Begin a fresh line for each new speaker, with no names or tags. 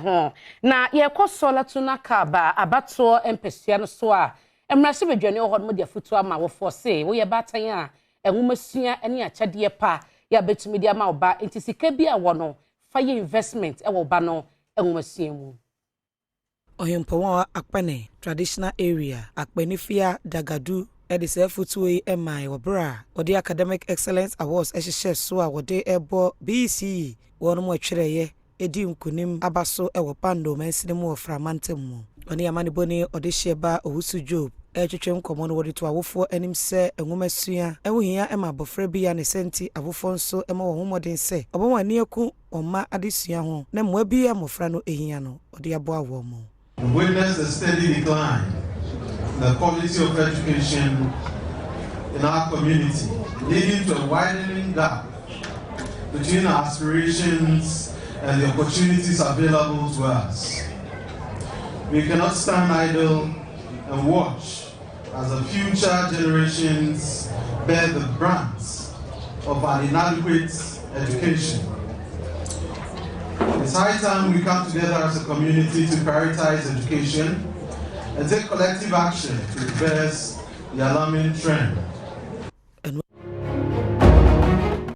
ho na ye kɔ Sawla-Tuna-Kalba abato empesua no so a emrase bedwane ho no de afutu ama wo force wo ye batan a enwomasua ene akyade pa ya betumi de ama oba enti sika bi a wo no fa ye investment e wo ba no enwomasua mu
Oyempowa akpane traditional area akpanifia dagadu edise futuwe emai wabra odi academic excellence awards ehye so a wode ebo BC wono mo atwereye edi nkunim abaso ewo pando mansine mu oframantem mu oni amane boni odi hyeba owusu job etwetwe nkomo no wode to awofo anim se enwomasua ewohia ema bofra bi ya ne senti awofo nso ema wo homoden se obonwani aku oma adesua ho na mmoa bi amofra no ehia no odi abo awo mu.
Witness the steady decline in the quality of education in our community, leading to a widening gap between our aspirations and the opportunities available to us. We cannot stand idle and watch as the future generations bear the brunt of an inadequate education. It's high time we come together as a community to prioritize education and take collective action to reverse the alarming trend.